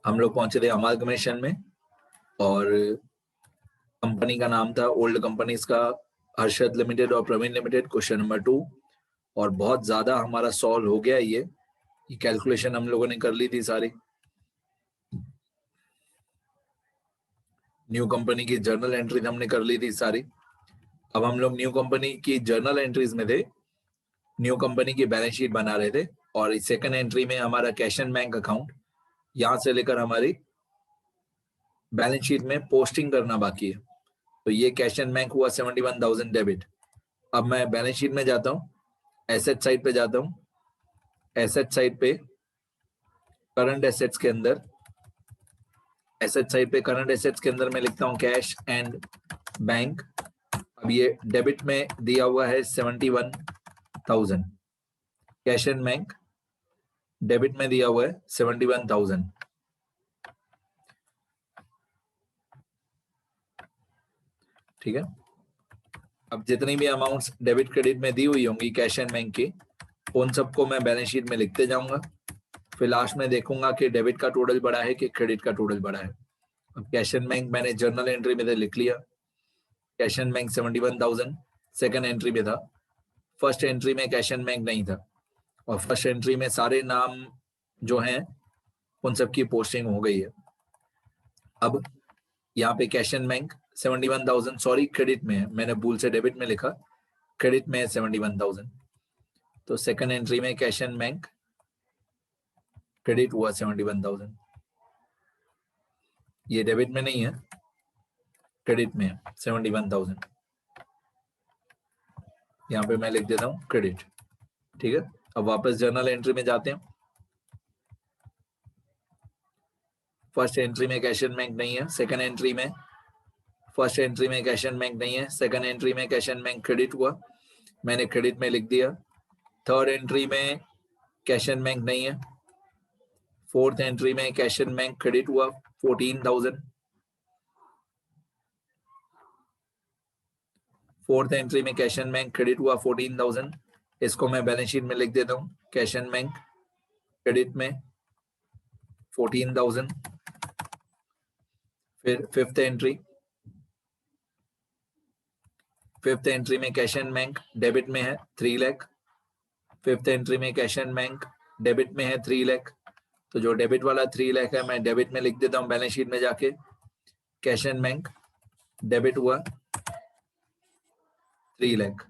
हम लोग पहुंचे थे अमालगमेशन में और कंपनी का नाम था ओल्ड कंपनीज का हर्षद लिमिटेड और प्रवीण लिमिटेड, क्वेश्चन नंबर 2। और बहुत ज्यादा हमारा सॉल्व हो गया ये कैलकुलेशन हम लोगों ने कर ली थी सारी। न्यू कंपनी की जर्नल एंट्रीज हमने कर ली थी सारी। अब हम लोग न्यू कंपनी की जर्नल एंट्रीज में थे, न्यू कंपनी की बैलेंस शीट बना रहे थे और सेकंड एंट्री में हमारा कैश एंड बैंक अकाउंट यहां से लेकर हमारी बैलेंस शीट में पोस्टिंग करना बाकी है। तो ये कैश एंड बैंक हुआ 71,000 डेबिट। अब मैं बैलेंस शीट में जाता हूँ, एसेट साइड पे जाता हूँ। एसेट साइड पे करंट एसेट्स के अंदर, एसेट साइड पे करंट एसेट्स के अंदर मैं लिखता हूँ कैश एंड बैंक। अब ये डेबिट में दिया हुआ है 71,000, कैश एंड बैंक डेबिट में दिया हुआ है 71,000। ठीक है। अब जितनी भी अमाउंट्स डेबिट क्रेडिट में दी हुई होंगी कैश एंड बैंक की, उन सबको मैं बैलेंस शीट में लिखते जाऊंगा। फिर लास्ट में देखूंगा कि डेबिट का टोटल बड़ा है कि क्रेडिट का टोटल बड़ा है। अब कैश एंड बैंक मैंने जर्नल एंट्री में लिख लिया, cash and bank 71,000 second entry में था। फर्स्ट एंट्री में कैश एंड बैंक नहीं था और फर्स्ट एंट्री में सारे नाम जो हैं उन सबकी पोस्टिंग हो गई है। अब यहाँ पे cash and bank 71,000, sorry credit में है, मैंने भूल से डेबिट में लिखा, क्रेडिट में है 71,000। तो सेकंड एंट्री में कैश एंड बैंक क्रेडिट हुआ 71,000। ये डेबिट में नहीं है, क्रेडिट में है 71,000। यहाँ पे मैं लिख देता हूँ क्रेडिट। ठीक है। अब वापस जर्नल एंट्री में जाते हैं। फर्स्ट एंट्री में कैश एंड बैंक नहीं है, सेकंड एंट्री में फर्स्ट एंट्री में कैश एंड बैंक नहीं है, सेकंड एंट्री में कैश एंड बैंक क्रेडिट हुआ, मैंने क्रेडिट में लिख दिया। थर्ड एंट्री में कैश एंड बैंक नहीं है, फोर्थ एंट्री में कैश एंड बैंक क्रेडिट हुआ 14,000। फोर्थ एंट्री में कैश एंड बैंक क्रेडिट हुआ 14,000। इसको मैं बैलेंस शीट में लिख देता हूँ, कैश एंड बैंक क्रेडिट में 14,000। फिर फिफ्थ एंट्री में कैश एंड बैंक डेबिट में है 3 लाख। फिफ्थ एंट्री में कैश एंड बैंक डेबिट में है 3 लाख। तो जो डेबिट वाला 3 लाख है मैं डेबिट में लिख देता हूँ बैलेंस शीट में जाके, कैश एंड बैंक डेबिट हुआ 3 लाख।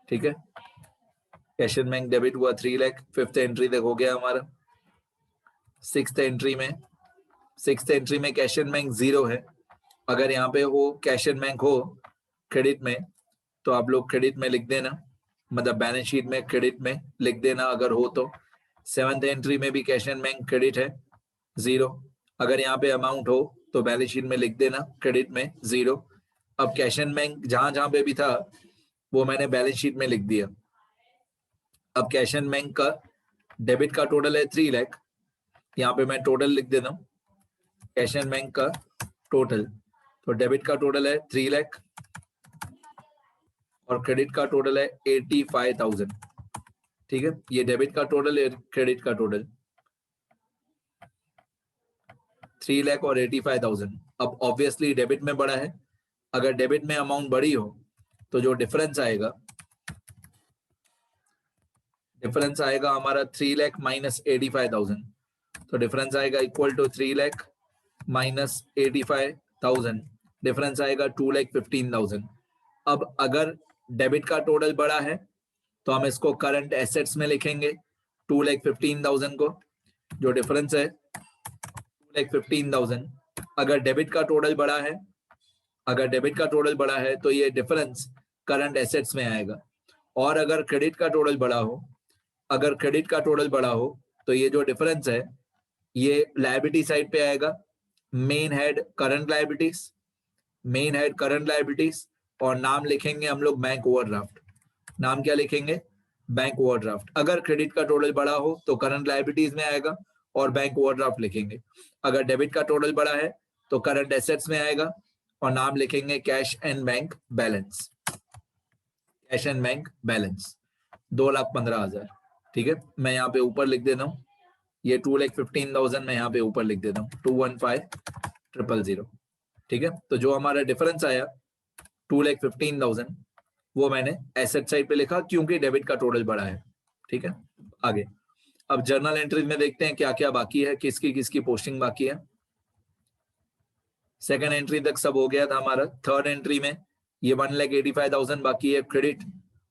ठीक है। कैश एंड बैंक डेबिट हुआ 3 लाख। फिफ्थ एंट्री तक हो गया हमारा। सिक्स्थ एंट्री में कैश एंड बैंक 0 है। अगर यहाँ पे हो कैश एंड बैंक हो क्रेडिट में तो आप लोग क्रेडिट में लिख देना, मतलब बैलेंस शीट में क्रेडिट में लिख देना अगर हो तो। सेवंथ एंट्री में भी कैश एंड बैंक क्रेडिट है 0। अगर यहाँ पे अमाउंट हो तो बैलेंस शीट में लिख देना क्रेडिट में 0। अब कैश एंड बैंक जहां पे भी था वो मैंने बैलेंस शीट में लिख दिया। अब कैश एंड बैंक का डेबिट का टोटल है 3 लाख, यहाँ पे मैं टोटल लिख देता हूँ कैश एंड बैंक का टोटल। तो डेबिट का टोटल है 3 लाख और क्रेडिट का टोटल है 85,000। ठीक है। ये डेबिट का टोटल है, क्रेडिट का टोटल 3 लाख और 85,000। अब ऑब्वियसली डेबिट में बड़ा है, अगर डेबिट में अमाउंट बड़ी हो तो जो डिफरेंस आएगा हमारा 3 लाख माइनस 85,000। तो डिफरेंस आएगा equal to 3 lakh minus 85,000, difference आएगा 2,15,000। अब अगर डेबिट का टोटल बड़ा है तो हम इसको करंट एसेट्स में लिखेंगे 2,15,000 को, जो डिफरेंस है 2,15,000। अगर डेबिट का टोटल बड़ा है तो ये डिफरेंस करंट एसेट्स में आएगा। और अगर क्रेडिट का टोटल बड़ा हो तो ये जो डिफरेंस है ये लायबिलिटी साइड पे आएगा, मेन हेड करंट लायबिलिटीज, और नाम लिखेंगे हम लोग बैंक ओवरड्राफ्ट। नाम क्या लिखेंगे? Bank overdraft. अगर क्रेडिट का टोटल बड़ा हो तो करंट लायबिलिटीज में आएगा और बैंक ओवरड्राफ्ट लिखेंगे। अगर डेबिट का टोटल बड़ा है तो करंट एसेट्स में आएगा और नाम लिखेंगे कैश एंड बैंक बैलेंस। 2,15,000। ठीक है। मैं यहाँ पे ऊपर लिख देता हूँ, ये 2,15,000 मैं यहाँ पे ऊपर लिख देता हूँ 215,000, ठीक है। तो जो हमारा डिफरेंस आया 2,15,000 वो मैंने एसेट साइड पे लिखा क्योंकि डेबिट का टोटल बड़ा है, ठीक है। आगे अब जर्नल एंट्रीज में देखते हैं क्या क्या बाकी है, किसकी किसकी पोस्टिंग बाकी है। सेकंड एंट्री तक सब हो गया था हमारा। थर्ड एंट्री में ये 1,85,000 बाकी है क्रेडिट,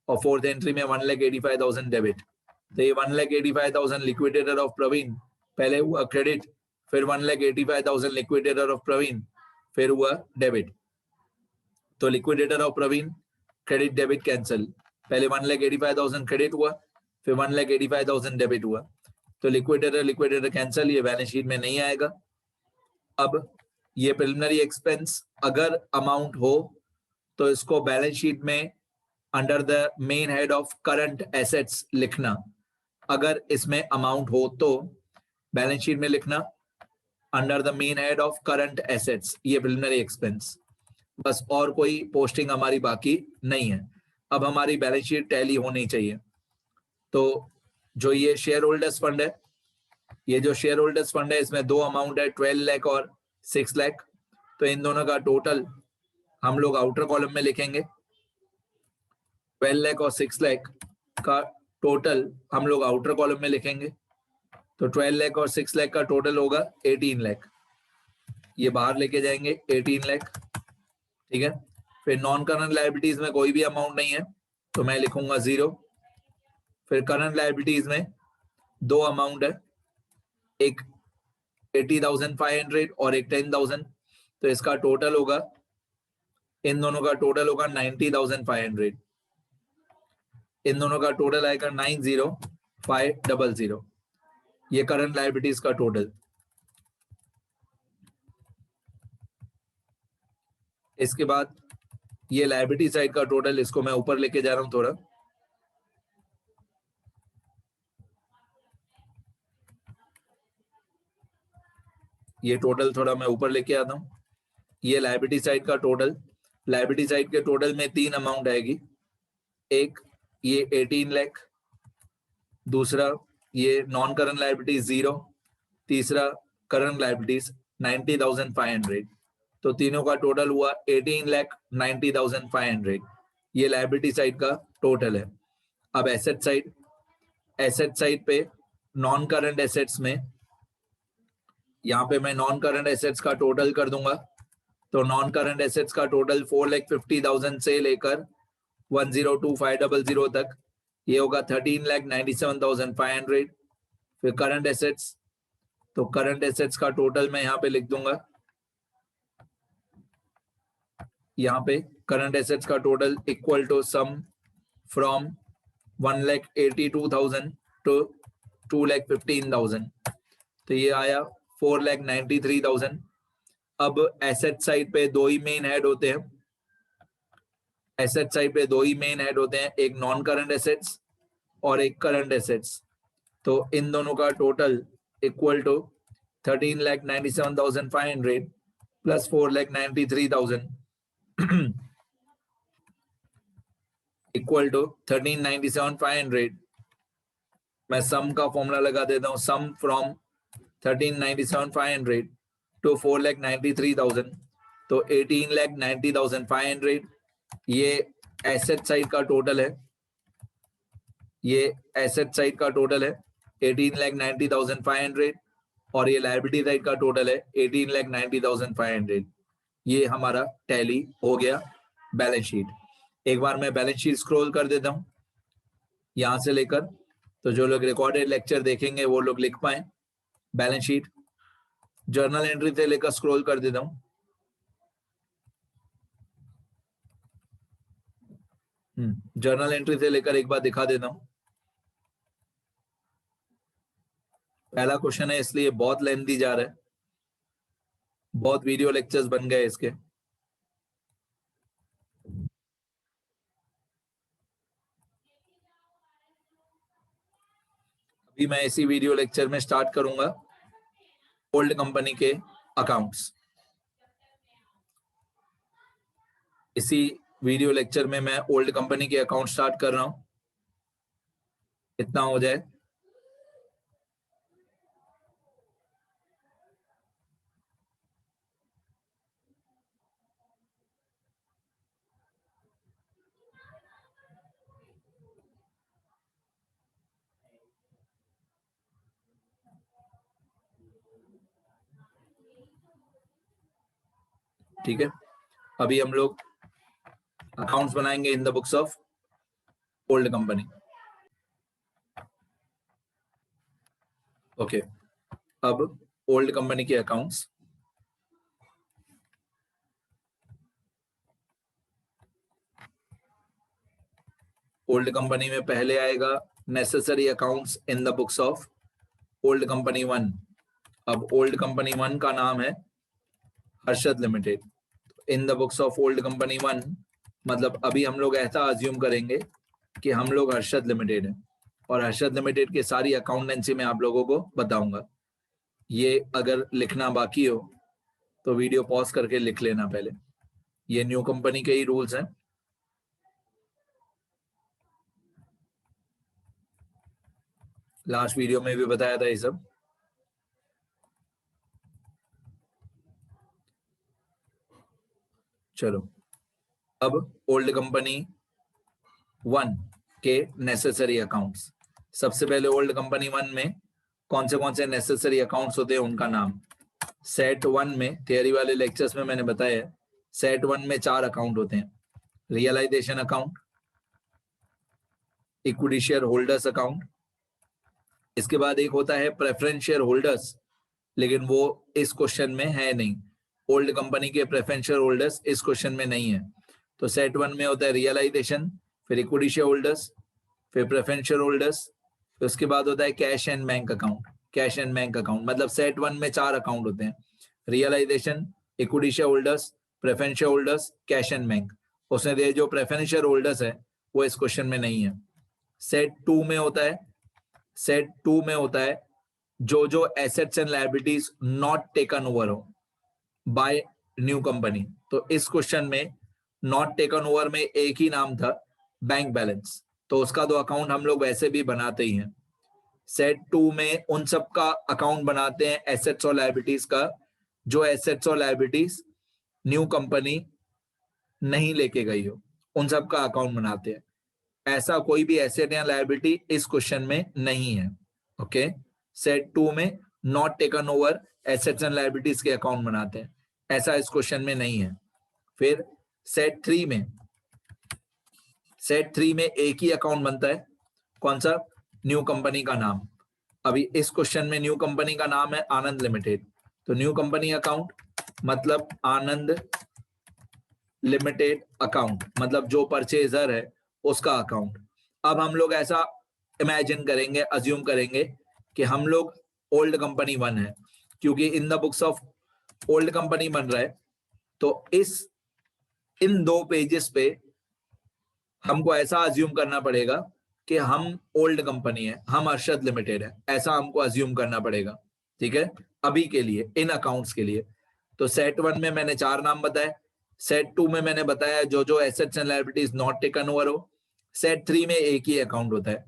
और फोर्थ एंट्री में 1,85,000 डेबिट। तो ये 1,85,000 लिक्विडेटर ऑफ प्रवीण, पहले हुआ क्रेडिट, फिर 1,85,000 लिक्विडेटर ऑफ प्रवीण, फिर हुआ डेबिट। तो liquidator of Praveen credit debit cancel, पहले 1,85,000 क्रेडिट हुआ, फिर 1,85,000 डेबिट हुआ। तो लिक्विडेटर कैंसिल, ये बैलेंस शीट में नहीं आएगा। अब ये प्रिलिमिनरी एक्सपेंस अगर अमाउंट हो तो इसको बैलेंस शीट में under the main head of current assets लिखना। अगर इसमें अमाउंट हो तो बैलेंस शीट में लिखना under the main head of current assets, ये प्रिलिमिनरी एक्सपेंस। बस और कोई पोस्टिंग हमारी बाकी नहीं है। अब हमारी बैलेंस शीट टैली होनी चाहिए। तो जो ये शेयर होल्डर्स फंड है, ये जो शेयर होल्डर्स फंड है इसमें दो अमाउंट है 12 लाख और 6 लाख। तो इन दोनों का टोटल हम लोग आउटर कॉलम में लिखेंगे। 12 लाख और 6 लाख का टोटल हम लोग आउटर कॉलम में लिखेंगे। तो 12 लाख और 6 लाख का टोटल होगा 18 लाख, ये बाहर लेके जाएंगे 18 लाख, ठीक है। फिर नॉन करंट लायबिलिटीज में कोई भी अमाउंट नहीं है तो मैं लिखूंगा 0। फिर करंट लायबिलिटीज में दो अमाउंट है, एक 80,500 और एक 10,000। तो इसका टोटल होगा, इन दोनों का टोटल होगा 90,500। इन दोनों का टोटल आएगा 90,500। ये करंट लायबिलिटीज का टोटल। इसके बाद ये लायबिलिटी साइड का टोटल, इसको मैं ऊपर लेके जा रहा हूं थोड़ा। ये टोटल थोड़ा मैं ऊपर लेके आता हूं। ये लायबिलिटी साइड का टोटल, लायबिलिटी साइड के टोटल में तीन अमाउंट आएगी। एक ये 18 लाख, दूसरा ये नॉन करंट लायबिलिटी 0, तीसरा करंट लायबिलिटीज 90,500। तो तीनों का टोटल हुआ 18,90,500। ये लायबिलिटी साइड का टोटल है। अब एसेट साइड, एसेट साइड पे नॉन करंट एसेट्स में, यहाँ पे मैं नॉन करंट एसेट्स का टोटल कर दूंगा। तो नॉन करंट एसेट्स का टोटल 4,50,000 से लेकर 1,02,500 तक, ये होगा 13,97,500। फिर करंट एसेट्स, तो करंट एसेट्स का टोटल मैं यहाँ पे लिख दूंगा। यहाँ पे करंट एसेट्स का total equal to sum from 1,82,000 to 2,15,000। तो ये आया 4,93,000। अब एसेट साइड पे दो ही मेन हेड होते हैं, एसेट साइड पे दो ही मेन हेड होते हैं, एक नॉन करंट एसेट्स और एक करंट एसेट्स। तो इन दोनों का total equal to 13,97,500 plus 4,93,000 equal to 13,97,500। मैं सम का फॉर्मूला लगा देता हूँ, सम फ्रॉम 13,97,500 टू 4,93,000। तो 18,90,500 ये एसेट साइड का टोटल है, ये एसेट साइड का टोटल है 18,90,500, और ये लायबिलिटी साइड का टोटल है 18,90,500। ये हमारा टैली हो गया बैलेंस शीट। एक बार मैं बैलेंस शीट स्क्रॉल कर देता हूं यहां से लेकर, तो जो लोग रिकॉर्डेड लेक्चर देखेंगे वो लोग लिख पाए। बैलेंस शीट जर्नल एंट्री से लेकर स्क्रॉल कर देता हूं। जर्नल एंट्री से लेकर एक बार दिखा देता हूं। पहला क्वेश्चन है इसलिए बहुत लेंथी जा रहा है, बहुत वीडियो लेक्चर्स बन गए इसके। अभी मैं इसी वीडियो लेक्चर में स्टार्ट करूंगा ओल्ड कंपनी के अकाउंट्स। इसी वीडियो लेक्चर में मैं ओल्ड कंपनी के अकाउंट स्टार्ट कर रहा हूं। इतना हो जाए। ठीक है, अभी हम लोग अकाउंट्स बनाएंगे in the books of old company. Okay, अब ओल्ड कंपनी के अकाउंट्स, ओल्ड कंपनी में पहले आएगा necessary accounts in the books of old company 1। अब ओल्ड कंपनी 1 का नाम है Harshad limited. In the books of old company 1 मतलब अभी हम लोग ऐसा अज्यूम करेंगे कि हम लोग हर्षद लिमिटेड है, और हर्षद लिमिटेड की सारी अकाउंटेंसी में आप लोगों को बताऊंगा। ये अगर लिखना बाकी हो तो वीडियो पॉज करके लिख लेना पहले। ये न्यू कंपनी के ही रूल्स हैं। लास्ट वीडियो में भी बताया था ये सब। चलो, अब ओल्ड कंपनी 1 के नेसेसरी अकाउंट्स। सबसे पहले ओल्ड कंपनी 1 में कौन से नेसेसरी अकाउंट्स होते हैं उनका नाम। सेट 1 में, थियरी वाले लेक्चर्स में मैंने बताया, सेट 1 में 4 अकाउंट होते हैं। Realisation account, equity share holders account, इसके बाद एक होता है प्रेफरेंस शेयर होल्डर्स, लेकिन वो इस क्वेश्चन में है नहीं। ओल्ड कंपनी के प्रेफरेंस शेयर होल्डर्स इस क्वेश्चन में नहीं है। तो सेट 1 में होता है रियलाइजेशन, फिर इक्विटी शेयर होल्डर्स, फिर प्रेफरेंस शेयर होल्डर्स, फिर उसके बाद होता है cash and bank account. Cash and bank account मतलब सेट 1 में 4 अकाउंट होते हैं, realisation, equity share holders, preference share holders, cash and bank. उसने दिए जो प्रेफरेंस शेयर होल्डर्स है वो इस क्वेश्चन में नहीं है। सेट 2 में होता है, सेट 2 में होता है जो assets and liabilities not taken over हो बाय न्यू कंपनी। तो इस क्वेश्चन में नॉट टेकन ओवर में एक ही नाम था, बैंक बैलेंस, तो उसका तो अकाउंट हम लोग वैसे भी बनाते ही हैं। सेट 2 में उन सब का अकाउंट बनाते हैं एसेट्स और लायबिलिटीज का, जो एसेट्स और लायबिलिटीज न्यू कंपनी नहीं लेके गई हो, उन सब का अकाउंट बनाते हैं। ऐसा कोई भी एसेट या लायबिलिटी इस क्वेश्चन में नहीं है। ओके, सेट 2 में not taken over assets and liabilities के अकाउंट बनाते हैं, ऐसा इस क्वेश्चन में नहीं है। फिर सेट 3 में, सेट 3 में एक ही अकाउंट बनता है, कौन सा, न्यू कंपनी का नाम। अभी इस क्वेश्चन में न्यू कंपनी का नाम है आनंद लिमिटेड, तो न्यू कंपनी अकाउंट मतलब आनंद लिमिटेड अकाउंट, मतलब जो परचेजर है उसका अकाउंट। अब हम लोग ऐसा इमेजिन करेंगे, अज्यूम करेंगे कि हम लोग ओल्ड कंपनी 1 है, क्योंकि in the books of old company बन रहा है, तो इन 2 पेजेस पे हमको ऐसा अज्यूम करना पड़ेगा कि हम ओल्ड कंपनी है, हम अरशद लिमिटेड है, ऐसा हमको अज्यूम करना पड़ेगा। ठीक है, अभी के लिए इन अकाउंट्स के लिए। तो सेट 1 में मैंने 4 नाम बताए, सेट 2 में मैंने बताया जो assets and liabilities not taken over हो, सेट 3 में एक ही अकाउंट होता है,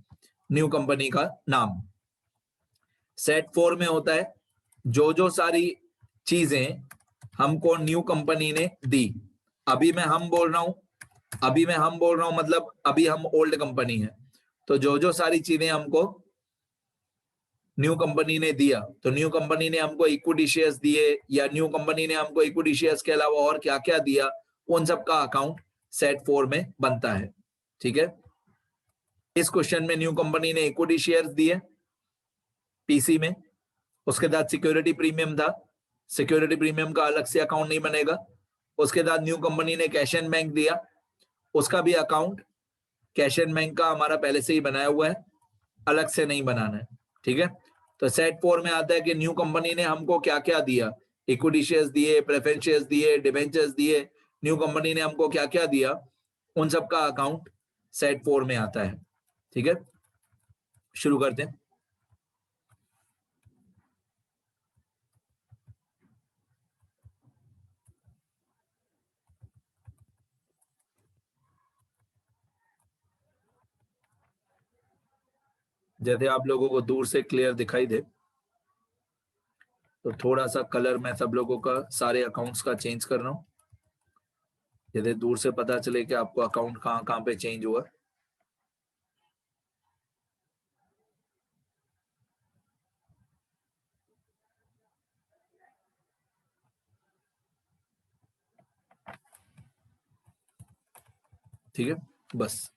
न्यू कंपनी का नाम। सेट 4 में होता है जो सारी चीजें हमको न्यू कंपनी ने दी। अभी मैं हम बोल रहा हूं मतलब अभी हम ओल्ड कंपनी है, तो जो सारी चीजें हमको न्यू कंपनी ने दिया, तो न्यू कंपनी ने हमको इक्विटी शेयर्स दिए, या न्यू कंपनी ने हमको इक्विटी शेयर्स के अलावा और क्या क्या दिया, उन सब का अकाउंट सेट 4 में बनता है। ठीक है, इस क्वेश्चन में न्यू कंपनी ने इक्विटी शेयर्स दिए पीसी में, उसके बाद सिक्योरिटी प्रीमियम था, सिक्योरिटी प्रीमियम का अलग से अकाउंट नहीं बनेगा। उसके बाद न्यू कंपनी ने कैश एंड बैंक दिया, उसका भी अकाउंट कैश एंड बैंक का हमारा पहले से ही बनाया हुआ है, अलग से नहीं बनाना है। ठीक है, तो सेट 4 में आता है कि न्यू कंपनी ने हमको क्या क्या दिया, इक्विटी शेयर्स दिए, प्रेफरेंस शेयर्स दिए, डिबेंचर्स दिए, न्यू कंपनी ने हमको क्या क्या दिया, उन सब का अकाउंट सेट 4 में आता है। ठीक है, शुरू करते हैं। जैसे आप लोगों को दूर से क्लियर दिखाई दे, तो थोड़ा सा कलर मैं सब लोगों का, सारे अकाउंट्स का चेंज कर रहा हूं, जैसे दूर से पता चले कि आपको अकाउंट कहाँ कहाँ पे चेंज हुआ। ठीक है, बस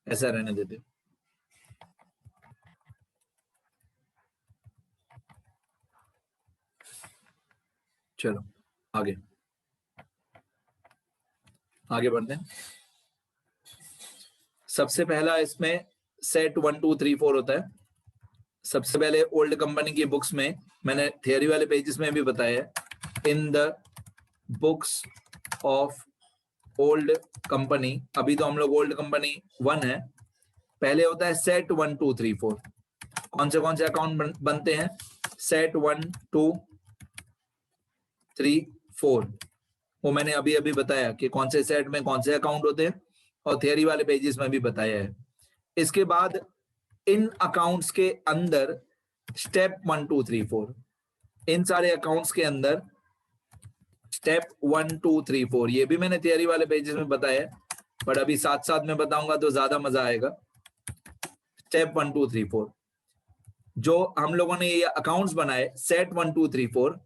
ऐसा रहने देते। चलो आगे आगे बढ़ते हैं। सबसे पहला इसमें सेट 1 2 3 4 होता है। सबसे पहले ओल्ड कंपनी की बुक्स में, मैंने थियरी वाले पेजेस में भी बताया है, in the books of old company, अभी तो हम लोग ओल्ड कंपनी 1 है, पहले होता है सेट 1 2 3 4। कौन से अकाउंट बनते हैं? सेट 1 2 3 4, वो मैंने अभी अभी बताया कि कौन से सेट में कौन से अकाउंट होते हैं, और थियरी वाले पेजेस में भी बताया है। इसके बाद इन अकाउंट्स के अंदर स्टेप 1 2 3 4, इन सारे अकाउंट्स के अंदर स्टेप 1 2 3 4, ये भी मैंने थियरी वाले पेजेस में बताया है, बट अभी साथ साथ में बताऊंगा तो ज्यादा मजा आएगा। स्टेप 1 2 3 4, जो हम लोगों ने ये अकाउंट्स बनाए सेट 1 2 3 4,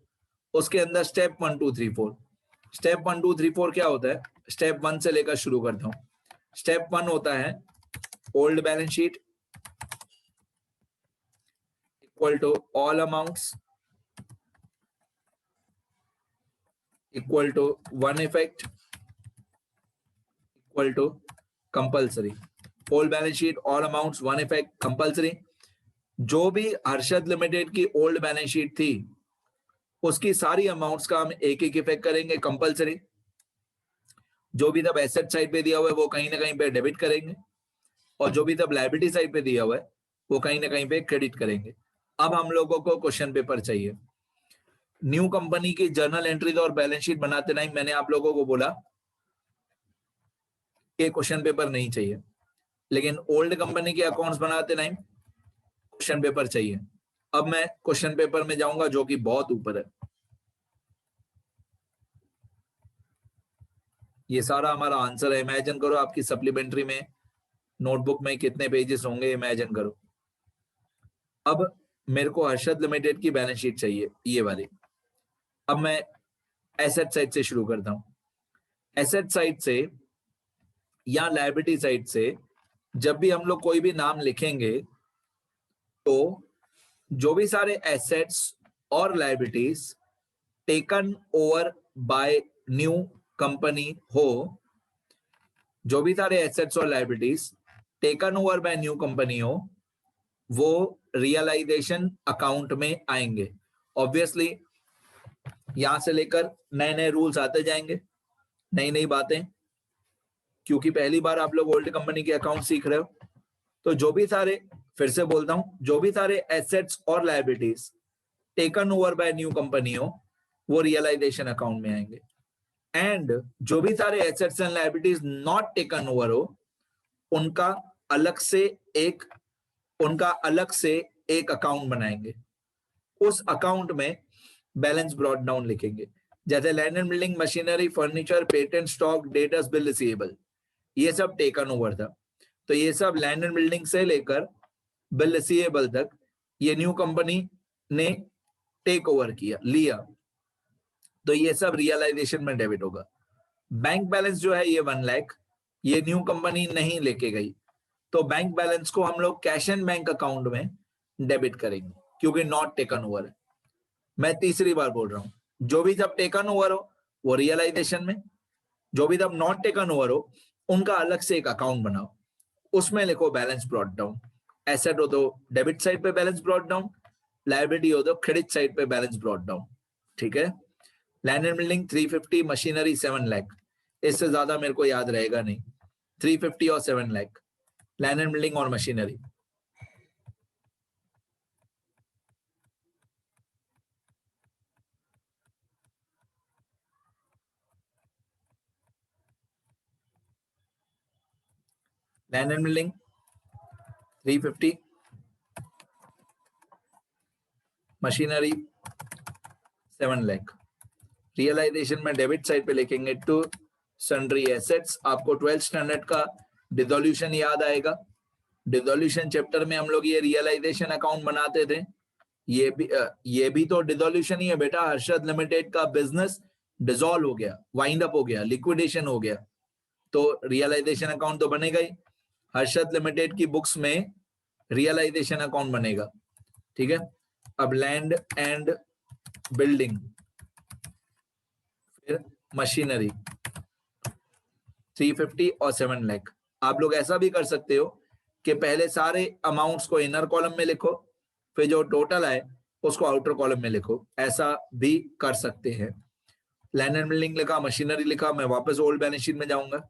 उसके अंदर स्टेप 1 2 3 4। स्टेप 1 2 3 4 क्या होता है? स्टेप 1 से लेकर शुरू करता हूं। स्टेप 1 होता है old balance sheet equal to all amounts equal to one effect equal to compulsory. Old balance sheet, all amounts, one effect, compulsory. जो भी हर्षद लिमिटेड की ओल्ड बैलेंस शीट थी उसकी सारी अमाउंट्स का हम एक एक इफेक्ट करेंगे, कंपल्सरी। जो भी तब एसेट साइड पे दिया हुआ है वो कहीं ना कहीं पे डेबिट करेंगे, और जो भी तब लायबिलिटी साइड पे दिया हुआ है वो कहीं ना कहीं पे क्रेडिट करेंगे। अब हम लोगों को क्वेश्चन पेपर चाहिए। न्यू कंपनी की जर्नल एंट्रीज और बैलेंस शीट बनाते टाइम मैंने आप लोगों को बोला कि क्वेश्चन पेपर नहीं चाहिए, लेकिन ओल्ड कंपनी के अकाउंट्स बनाते टाइम क्वेश्चन पेपर चाहिए। अब मैं क्वेश्चन पेपर में जाऊंगा जो कि बहुत ऊपर है। ये सारा हमारा आंसर है। इमेजिन करो आपकी सप्लीमेंट्री में नोटबुक में कितने पेजेस होंगे, इमेजिन करो। अब मेरे को हर्षद लिमिटेड की बैलेंस शीट चाहिए, ये वाली। अब मैं एसेट साइड से शुरू करता हूं। एसेट साइड से या लायबिलिटी साइड से जब भी हम लोग कोई भी नाम लिखेंगे तो जो भी सारे एसेट्स और liabilities taken over by new company हो, जो भी सारे एसेट्स और liabilities taken over by new company हो, वो रियलाइजेशन अकाउंट में आएंगे। ऑब्वियसली यहां से लेकर नए नए रूल्स आते जाएंगे, नई नई बातें, क्योंकि पहली बार आप लोग ओल्ड कंपनी के अकाउंट सीख रहे हो। तो जो भी सारे, फिर से बोलता हूं, जो भी सारे एसेट्स और liabilities taken over by new company हो वो रियलाइजेशन अकाउंट में आएंगे। एंड जो भी सारे assets and liabilities not taken over हो उनका अलग से एक अकाउंट बनाएंगे। उस अकाउंट में बैलेंस ब्रॉट डाउन लिखेंगे, जैसे land and building, machinery, furniture, patent, stock, debtors, bill receivable, ये सब टेकन ओवर था। तो ये सब लैंड एंड बिल्डिंग से लेकर बिल रिसीवेबल तक ये न्यू कंपनी ने टेक ओवर लिया, तो ये सब रियलाइजेशन में डेबिट होगा। बैंक बैलेंस जो है ये 1 लाख, ये न्यू कंपनी नहीं लेके गई, तो बैंक बैलेंस को हम लोग कैश एंड बैंक अकाउंट में डेबिट करेंगे क्योंकि नॉट टेकन ओवर है। मैं तीसरी बार बोल रहा हूं, जो भी जब टेकन ओवर हो वो रियलाइजेशन में, जो भी जब नॉट टेकन ओवर हो उनका अलग से एक अकाउंट बनाओ, उसमें लिखो बैलेंस ब्रॉट डाउन। एसेट हो तो डेबिट साइड पे बैलेंस ब्रॉट डाउन, लायबिलिटी हो तो क्रेडिट साइड पे बैलेंस ब्रॉट डाउन। ठीक है। Land and building 350, machinery 7 lakh, इससे ज्यादा मेरे को याद रहेगा नहीं। 350 और 7 लाख, लैंड एंड बिल्डिंग और machinery. Land and building 350, machinery 7 lakh. Realisation में डेबिट साइड पे लिखेंगे टू सन्ड्री एसेट्स। आपको 12th स्टैंडर्ड का डिसोल्यूशन याद आएगा। डिसोल्यूशन चैप्टर में हम लोग ये रियलाइजेशन अकाउंट बनाते थे। ये भी तो डिसोल्यूशन ही है बेटा। हर्षद लिमिटेड का बिजनेस डिसॉल्व हो गया, वाइंड अप हो गया, लिक्विडेशन हो गया, तो रियलाइजेशन अकाउंट तो बनेगा ही, हर्षद लिमिटेड की बुक्स में रियलाइजेशन अकाउंट बनेगा, ठीक है। अब लैंड एंड बिल्डिंग, फिर मशीनरी 350 और 7 लाख। आप लोग ऐसा भी कर सकते हो कि पहले सारे अमाउंट्स को इनर कॉलम में लिखो, फिर जो टोटल है उसको आउटर कॉलम में लिखो, ऐसा भी कर सकते हैं। लैंड एंड बिल्डिंग लिखा, मशीनरी लिखा, मैं वापस ओल्ड बैलेंस शीट में जाऊंगा।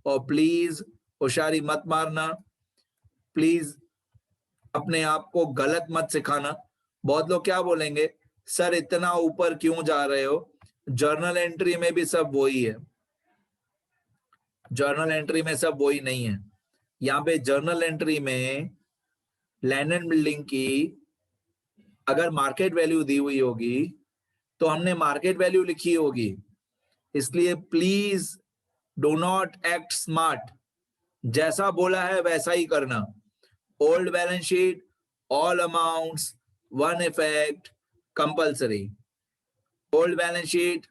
और प्लीज होशियारी मत मारना, प्लीज अपने आप को गलत मत सिखाना। बहुत लोग क्या बोलेंगे, सर इतना ऊपर क्यों जा रहे हो, जर्नल एंट्री में भी सब वही है। जर्नल एंट्री में सब वही नहीं है। यहाँ पे जर्नल एंट्री में लैंड एंड बिल्डिंग की अगर मार्केट वैल्यू दी हुई होगी तो हमने मार्केट वैल्यू लिखी होगी। इसलिए please do not act smart, जैसा बोला है वैसा ही करना। Old balance sheet, all amounts, one effect, compulsory. Old balance sheet,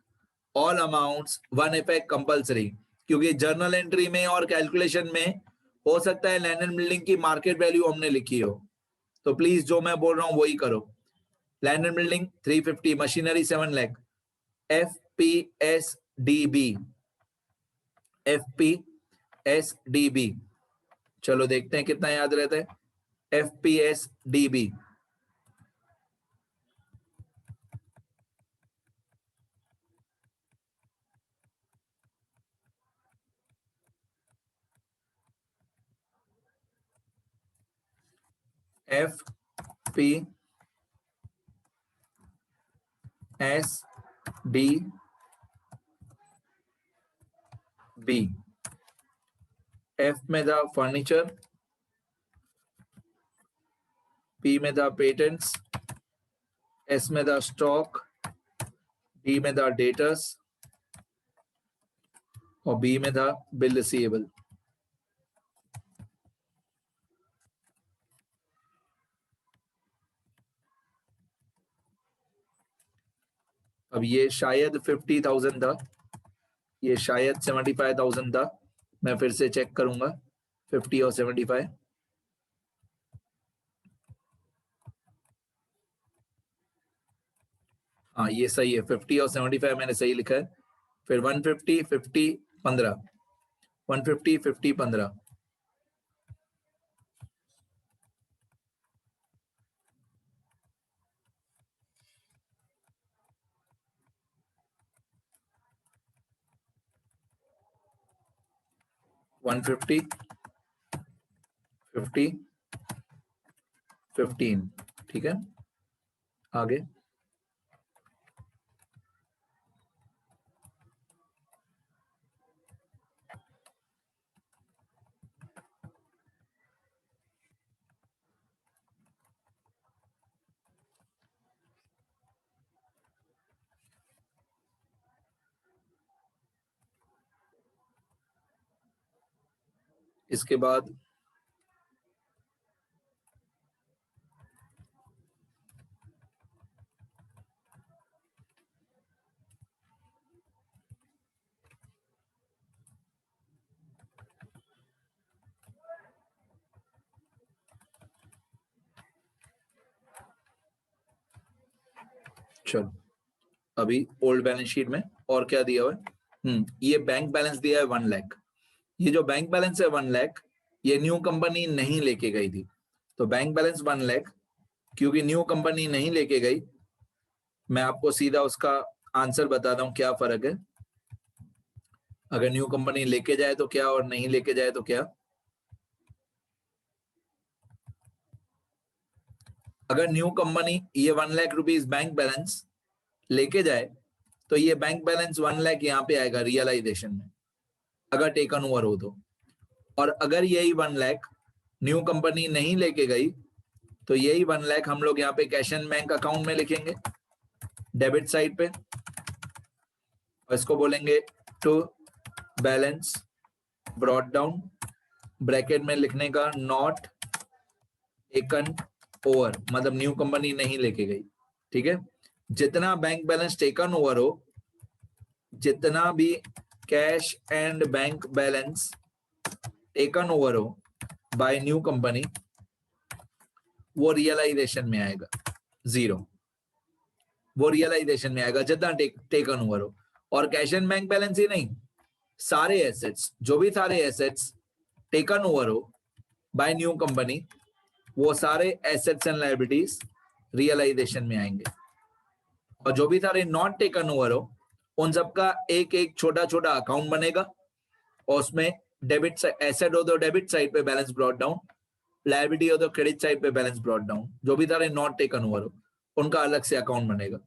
all amounts, one effect, compulsory. क्योंकि जर्नल एंट्री में और कैलकुलेशन में हो सकता है लैंड एंड बिल्डिंग की मार्केट वैल्यू हमने लिखी हो, तो प्लीज जो मैं बोल रहा हूं वही करो। Land and building 350, machinery 7 lakh, FPSDB, FPSDB। चलो देखते हैं कितना याद रहता है FPSDB। FPSDB। F में था फर्नीचर, P में था पेटेंट्स, S में था स्टॉक, D में था डेटर्स और B में था बिल रिसीवेबल। अब ये शायद 50,000 था, ये शायद 75,000 था, मैं फिर से चेक करूंगा 50 और 75। हाँ ये सही है, 50 और 75 मैंने सही लिखा है। फिर 150, 50, 15, 150, 50, 15। वन 50, 50, 15, ठीक है। आगे इसके बाद चलो अभी ओल्ड बैलेंस शीट में और क्या दिया हुआ है, ये बैंक बैलेंस दिया है 1 लाख। ये जो बैंक बैलेंस है 1 लाख, ये न्यू कंपनी नहीं लेके गई थी, तो बैंक बैलेंस 1 लाख, क्योंकि न्यू कंपनी नहीं लेके गई, मैं आपको सीधा उसका आंसर बताता हूं क्या फर्क है। अगर न्यू कंपनी लेके जाए तो क्या और नहीं लेके जाए तो क्या। अगर न्यू कंपनी ये 1 लाख रुपीज बैंक बैलेंस लेके जाए तो ये बैंक बैलेंस 1 लाख यहाँ पे आएगा रियलाइजेशन में, अगर टेकन ओवर हो तो। और अगर यही 1 लाख न्यू कंपनी नहीं लेके गई तो यही 1 लाख हम लोग यहाँ पे कैश एंड बैंक अकाउंट में लिखेंगे डेबिट साइड पे, और इसको बोलेंगे to balance brought down, bracket में लिखने का नॉट टेकन ओवर, मतलब न्यू कंपनी नहीं लेके गई, ठीक है। जितना बैंक बैलेंस टेकन ओवर हो, जितना भी cash and bank balance taken over हो बाय न्यू कंपनी, वो रियलाइजेशन में आएगा 0, वो रियलाइजेशन में आएगा जितना टेकन ओवर हो। और कैश एंड बैंक बैलेंस ही नहीं, सारे एसेट्स, जो भी सारे एसेट्स टेकन ओवर हो बाय न्यू कंपनी, वो सारे एसेट्स एंड लायबिलिटीज रियलाइजेशन में आएंगे। और जो भी सारे नॉट टेकन ओवर हो, उन सबका एक एक छोटा छोटा अकाउंट बनेगा और उसमें डेबिट एसेट हो तो डेबिट साइड पे बैलेंस ब्रॉट डाउन, लायबिलिटी हो तो क्रेडिट साइड पे बैलेंस ब्रॉट डाउन। जो भी सारे नॉट टेकन ओवर हो उनका अलग से अकाउंट बनेगा।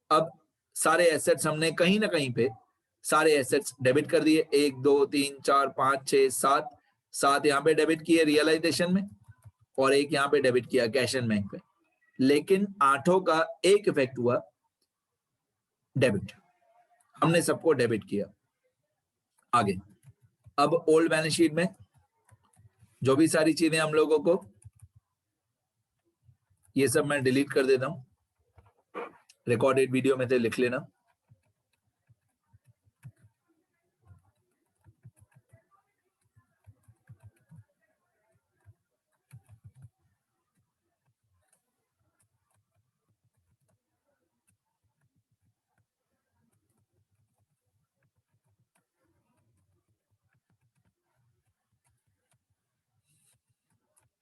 अब सारे एसेट्स हमने कहीं ना कहीं पे सारे एसेट्स डेबिट कर दिए, 1 2 3 4 5 6 7, 7 यहाँ पे डेबिट किए रियलाइजेशन में और 1 यहाँ पे डेबिट किया कैश एंड बैंक पे। लेकिन 8 का एक इफेक्ट हुआ डेबिट, हमने सबको डेबिट किया। आगे अब ओल्ड बैलेंस शीट में जो भी सारी चीजें हम लोगों को, ये सब मैं डिलीट कर देता हूं, रिकॉर्डेड वीडियो में से लिख लेना।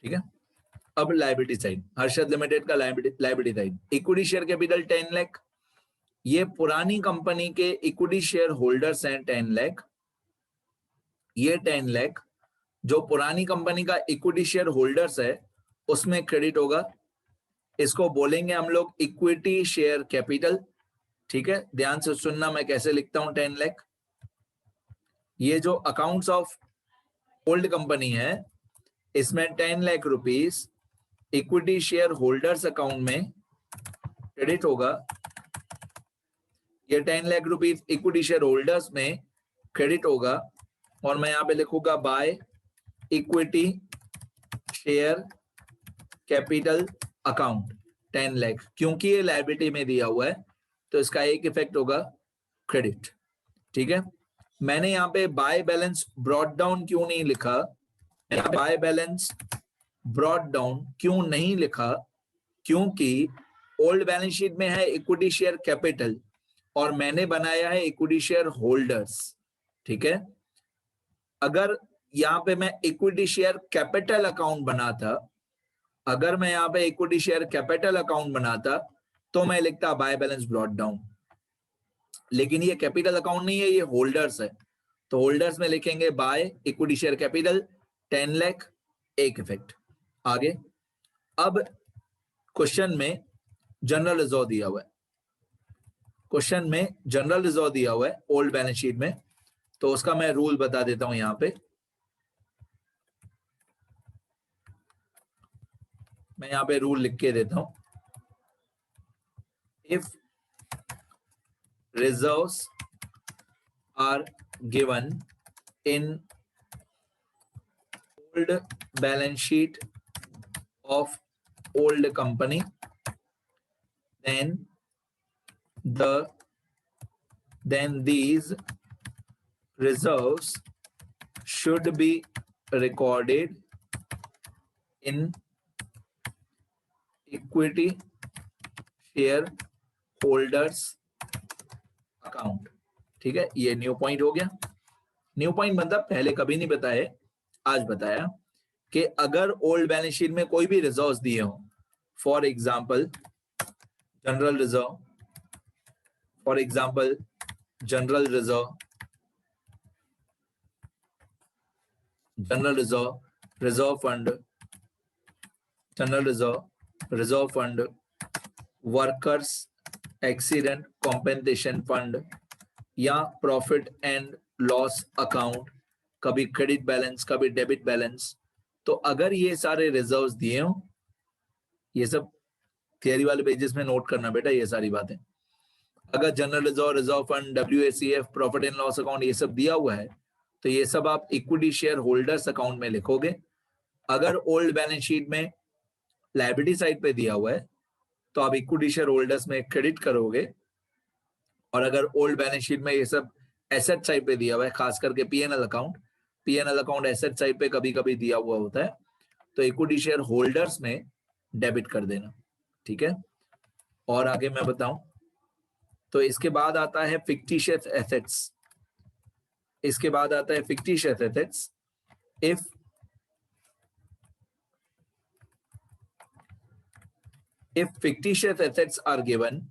ठीक है, अब लायबिलिटी साइड, हर्षद लिमिटेड का liability side, equity share capital 10 lakh, ये पुरानी कंपनी के इक्विटी शेयर होल्डर्स हैं 10 लाख। ये 10 लाख जो पुरानी कंपनी का इक्विटी शेयर होल्डर्स है उसमें क्रेडिट होगा। इसको बोलेंगे हम लोग इक्विटी शेयर कैपिटल। ठीक है, ध्यान से सुनना मैं कैसे लिखता हूं 10 लाख। ये जो अकाउंट्स ऑफ ओल्ड कंपनी है इसमें 10 lakh rupees equity share holders account में क्रेडिट होगा। ये 10 lakh rupees equity share holders में क्रेडिट होगा और मैं यहां पे लिखूंगा by equity share capital account 10 lakh, क्योंकि ये लायबिलिटी में दिया हुआ है तो इसका एक इफेक्ट होगा क्रेडिट। ठीक है, मैंने यहाँ पे बाय बैलेंस ब्रॉट डाउन क्यों नहीं लिखा, बाय बैलेंस ब्रॉट डाउन क्यों नहीं लिखा, क्योंकि ओल्ड बैलेंस शीट में है इक्विटी शेयर कैपिटल और मैंने बनाया है इक्विटी शेयर होल्डर्स। ठीक है, अगर यहाँ पे मैं इक्विटी शेयर कैपिटल अकाउंट बनाता, अगर मैं यहाँ पे इक्विटी शेयर कैपिटल अकाउंट बनाता तो मैं लिखता बाय बैलेंस ब्रॉट डाउन, लेकिन ये कैपिटल अकाउंट नहीं है, ये होल्डर्स है, तो होल्डर्स में लिखेंगे by equity share capital 10 lakh, एक इफेक्ट। आगे अब क्वेश्चन में जनरल रिजर्व दिया हुआ है, क्वेश्चन में जनरल रिजर्व दिया हुआ है ओल्ड बैलेंस शीट में, तो उसका मैं रूल बता देता हूं। यहां पे मैं यहां पे रूल लिख के देता हूं, if reserves are given in old balance sheet of old company, then these reserves should be recorded in equity share holders account. ठीक है, ये न्यू पॉइंट हो गया। न्यू पॉइंट मतलब पहले कभी नहीं बताया, आज बताया कि अगर ओल्ड बैलेंस शीट में कोई भी रिजर्व्स दिए हो, for example general reserve, for example general reserve, general reserve, reserve fund, general reserve, reserve fund, workers accident compensation fund या प्रॉफिट एंड लॉस अकाउंट, कभी क्रेडिट बैलेंस कभी डेबिट बैलेंस, तो अगर ये सारे रिजर्व्स दिए हो, ये सब थियरी वाले पेजेस में नोट करना बेटा ये सारी बातें, अगर general reserve, reserve fund, WACF, profit and loss account ये सब दिया हुआ है तो ये सब आप इक्विटी शेयर होल्डर्स अकाउंट में लिखोगे। अगर ओल्ड बैलेंस शीट में लायबिलिटी साइड पे दिया हुआ है तो आप इक्विटी शेयर होल्डर्स में क्रेडिट करोगे, और अगर ओल्ड बैलेंस शीट में ये सब एसेट साइड पे दिया हुआ है, खास करके पीएनएल अकाउंट एसेट साइड पे कभी कभी दिया हुआ होता है, तो इक्विटी शेयर होल्डर्स में डेबिट कर देना, ठीक है। और आगे मैं बताऊं तो इसके बाद आता है फिक्टिशियस एसेट्स। इसके बाद आता है fictitious assets. if fictitious assets are given,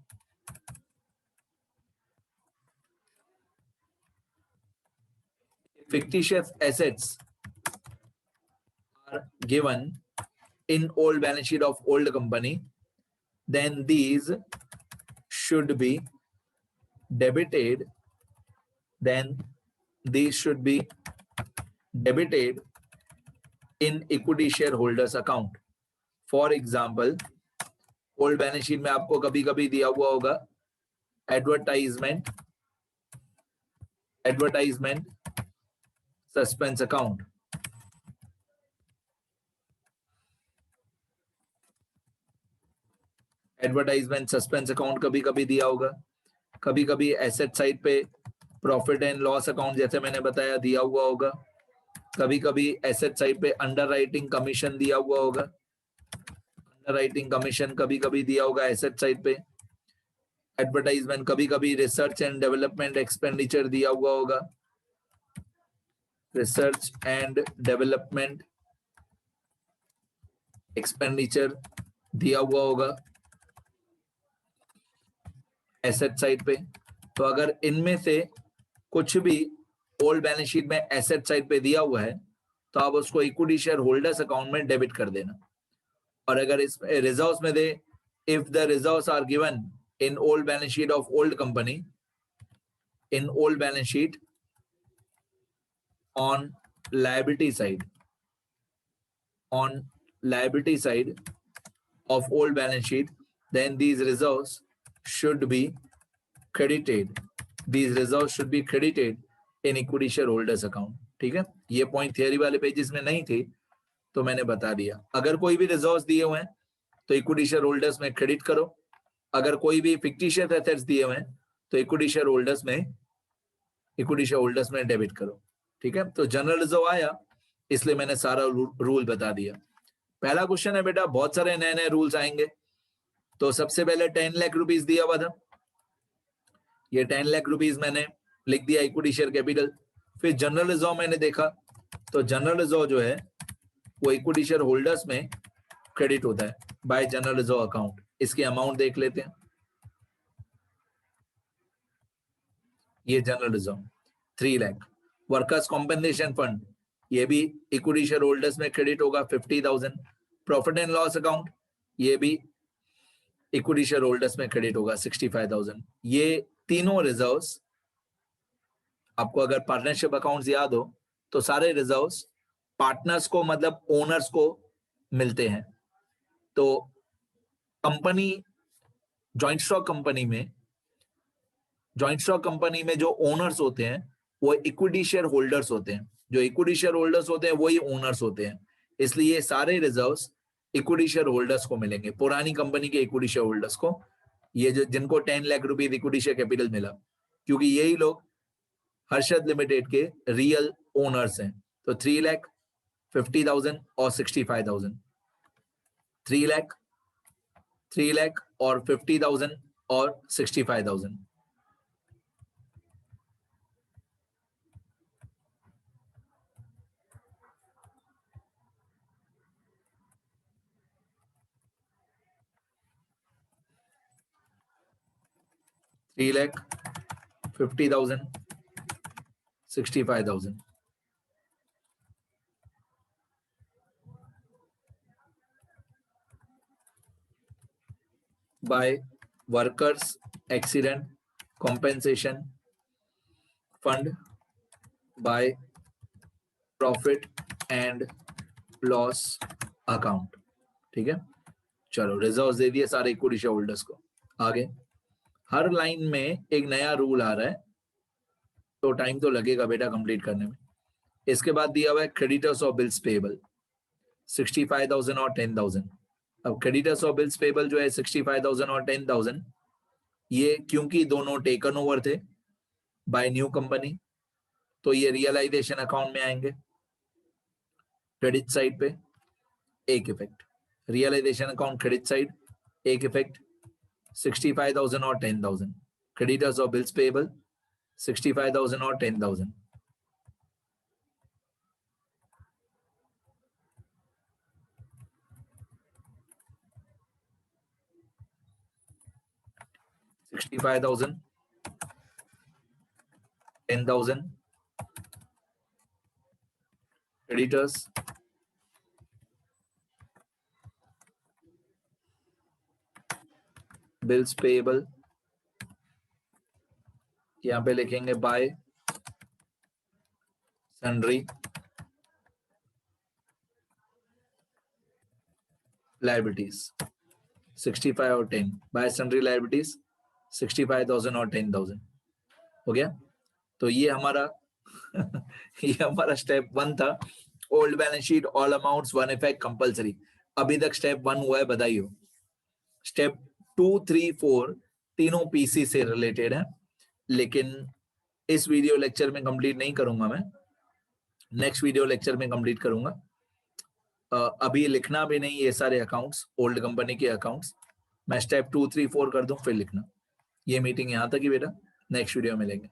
in old balance sheet of old company, then these should be debited. In equity shareholders account. For example, old balance sheet में आपको कभी कभी दिया हुआ होगा advertisement suspense account. Advertisement suspense account कभी कभी दिया होगा, कभी कभी एसेट साइड पे प्रॉफिट एंड लॉस अकाउंट जैसे मैंने बताया दिया हुआ होगा, कभी कभी एसेट साइड पे अंडरराइटिंग कमीशन दिया हुआ होगा, अंडरराइटिंग कमीशन कभी कभी दिया होगा एसेट साइड पे। एडवर्टाइजमेंट कभी कभी रिसर्च एंड डेवलपमेंट एक्सपेंडिचर दिया हुआ होगा, रिसर्च एंड डेवलपमेंट एक्सपेंडिचर दिया हुआ होगा एसेट साइड पे। तो अगर इनमें से कुछ भी ओल्ड बैलेंस शीट में एसेट साइड पे दिया हुआ है तो आप उसको इक्विटी शेयर होल्डर्स अकाउंट में डेबिट कर देना। और अगर इस रिजर्व्स में दे, if the reserves are given in old balance sheet of old company, in old balance sheet on liability side of old balance sheet, then these reserves should be credited in equity shareholders account, ठीक है। ये point theory वाले pages में नहीं थे तो मैंने बता दिया। अगर कोई भी रिजर्व्स दिए हुए हैं तो इक्विटी शेयर होल्डर्स में क्रेडिट करो, अगर कोई भी फिक्टिशियस एसेट्स दिए हुए हैं तो इक्विटी शेयर होल्डर्स में डेबिट करो, ठीक है। तो जनरल रिजर्व आया इसलिए मैंने सारा रूल बता दिया। पहला क्वेश्चन है बेटा, बहुत सारे नए नए रूल्स आएंगे। तो सबसे पहले 10 लाख रुपीस दिया हुआ था, ये 10 लाख रुपीस मैंने लिख दिया इक्विटी शेयर कैपिटल। फिर जनरल रिजर्व मैंने देखा तो जनरल रिजर्व जो है वो इक्विटी शेयर होल्डर्स में क्रेडिट होता है बाय जनरल रिजर्व अकाउंट। इसके अमाउंट देख लेते हैं। ये general reserve 3 lakh. Workers compensation fund ये भी इक्विटी शेयर होल्डर्स में क्रेडिट होगा 50,000। प्रॉफिट एंड लॉस अकाउंट ये भी इक्विटी शेयर होल्डर्स में क्रेडिट होगा 65,000। ये तीनों रिजर्व्स आपको अगर पार्टनरशिप अकाउंट्स याद हो तो सारे रिजर्व्स पार्टनर्स को मतलब ओनर्स को मिलते हैं। तो कंपनी जॉइंट स्टॉक कंपनी में जो ओनर्स होते हैं वो इक्विटी शेयर होल्डर्स होते हैं। जो इक्विटी शेयर होल्डर्स होते हैं वही ओनर्स होते हैं, इसलिए सारे रिजर्व्स इक्विटी शेयर होल्डर्स को मिलेंगे, पुरानी कंपनी के इक्विटी शेयर होल्डर्स को। ये जो जिनको 10 lakh rupees equity share capital मिला, क्योंकि यही लोग हर्षद लिमिटेड के रियल ओनर्स हैं। तो 3 लाख, 50,000 और 65,000। 3 लाख और 50,000 और 65,000। $3 lakh, 50,000, 65,000। by workers accident compensation fund by profit and loss account, ठीक है। चलो रिजर्व्स दे दिए सारे इक्विटी शेयर होल्डर्स को। आगे हर लाइन में एक नया रूल आ रहा है तो टाइम तो लगेगा बेटा कंप्लीट करने में। इसके बाद दिया हुआ है क्रेडिटर्स ऑफ बिल्स पेबल 65,000 और 10,000। अब क्रेडिटर्स ऑफ बिल्स पेबल जो है 65,000 और 10,000, ये क्योंकि दोनों taken over the bye new company, तो ये रियलाइजेशन अकाउंट में आएंगे। क्रेडिट साइड पे एक effect, realisation account credit side एक इफेक्ट 65,000 और 10,000, क्रेडिटर्स और बिल्स पेएबल 65,000 और 10,000। $65,000, 10,000 creditors, bills payable, यहां पे लिखेंगे बाय सन्ड्री, लायबिलिटीज 65 और 10, बाय सन्ड्री लायबिलिटीज 65,000 और 10,000 हो गया। तो ये हमारा ये हमारा स्टेप 1 था। Old balance sheet, all amounts, one effect, compulsory. अभी तक स्टेप 1 हुआ है, बधाई हो। स्टेप 2, 3, 4 तीनों पीसी से रिलेटेड है, लेकिन इस वीडियो लेक्चर में कंप्लीट नहीं करूंगा मैं, नेक्स्ट वीडियो लेक्चर में कंप्लीट करूंगा। अभी लिखना भी नहीं ये सारे अकाउंट्स, ओल्ड कंपनी के अकाउंट्स। मैं स्टेप 2, 3, 4 कर दूं फिर लिखना। ये मीटिंग यहां तक ही बेटा, नेक्स्ट वीडियो में लेंगे।